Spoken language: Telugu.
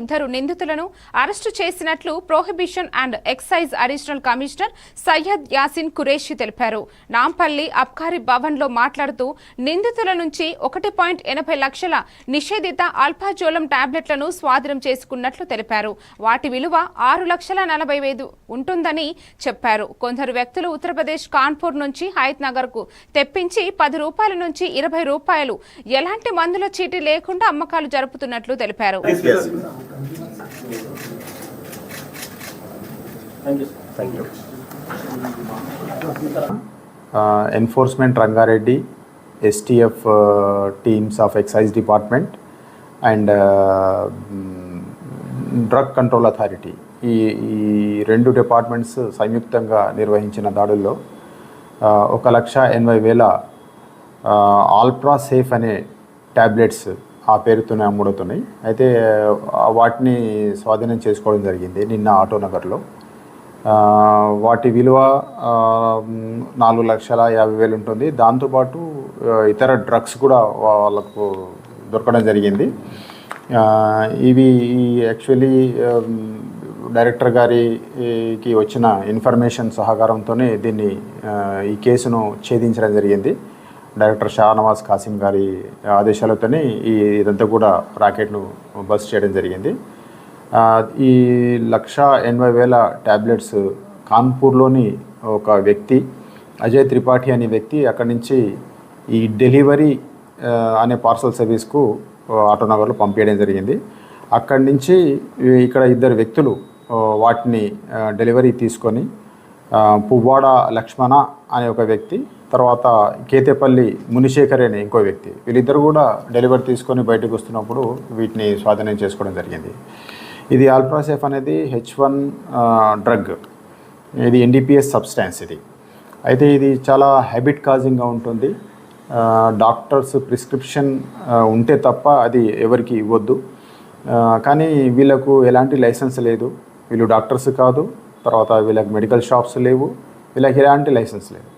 ఇద్దరు నిందితులను అరెస్టు చేసినట్లు prohibition and excise additional commissioner Syed Yasin Qureshi తెలిపారు. నాంపల్లి అబ్కారీ భవన్లో మాట్లాడుతూ నిందితుల నుంచి 1.80 లక్షల నిషేధిత అల్ఫాజోలం టాబ్లెట్లను స్వాధీనం చేసుకున్నట్లు తెలిపారు. వాటి విలువ 6,40,000 ఉంటుందని చెప్పారు. కొందరు వ్యక్తులు ఉత్తరప్రదేశ్ కాన్పూర్ నుంచి హయత్ నగర్ కు తెప్పించి 10 రూపాయల నుంచి 20 రూపాయలు ఎలాంటి మందుల చీటీ లేకుండా అమ్మకాలు జరుపుతున్నట్లు తెలిపారు. Thank you. Enforcement Rangareddy, STF teams of Excise Department and Drug Control Authority ఈ రెండు డిపార్ట్మెంట్స్ సంయుక్తంగా నిర్వహించిన దాడుల్లో 1,80,000 ఆల్ట్రా సేఫ్ అనే టాబ్లెట్స్ ఆ పేరుతోనే అమ్ముడుతున్నాయి. అయితే వాటిని స్వాధీనం చేసుకోవడం జరిగింది నిన్న ఆటోనగర్లో. వాటి విలువ 4,50,000 ఉంటుంది. దాంతోపాటు ఇతర డ్రగ్స్ కూడా వాళ్ళకు దొరకడం జరిగింది. ఇవి యాక్చువల్లీ డైరెక్టర్ గారికి వచ్చిన ఇన్ఫర్మేషన్ సహకారంతోనే ఈ కేసును ఛేదించడం జరిగింది. డైరెక్టర్ షానవాజ్ కాసిం గారి ఆదేశాలతోనే ఇదంతా కూడా రాకెట్ను బస్ చేయడం జరిగింది. ఈ 1,80,000 టాబ్లెట్స్ కాన్పూర్లోని ఒక వ్యక్తి అజయ్ త్రిపాఠి అనే వ్యక్తి అక్కడి నుంచి ఈ డెలివరీ అనే పార్సల్ సర్వీస్కు ఆటోనగర్లో పంపించడం జరిగింది. అక్కడి నుంచి ఇక్కడ ఇద్దరు వ్యక్తులు వాటిని డెలివరీ తీసుకొని పువ్వాడ లక్ష్మణ అనే ఒక వ్యక్తి, తర్వాత కేతేపల్లి మునిశేఖర్ అనే ఇంకో వ్యక్తి, వీళ్ళిద్దరు కూడా డెలివరీ తీసుకొని బయటకు వస్తున్నప్పుడు వీటిని స్వాధీనం చేసుకోవడం జరిగింది. ఇది ఆల్ట్రాసేఫ్ అనేది H1 డ్రగ్, ఇది NDPS సబ్స్టాన్స్ ఇది. అయితే ఇది చాలా హ్యాబిట్ కాజింగ్గా ఉంటుంది. డాక్టర్స్ ప్రిస్క్రిప్షన్ ఉంటే తప్ప అది ఎవరికి ఇవ్వద్దు. కానీ వీళ్ళకు ఎలాంటి లైసెన్స్ లేదు, వీళ్ళు డాక్టర్స్ కాదు, తర్వాత వీళ్ళకి మెడికల్ షాప్స్ లేవు, వీళ్ళకి ఎలాంటి లైసెన్స్ లేదు.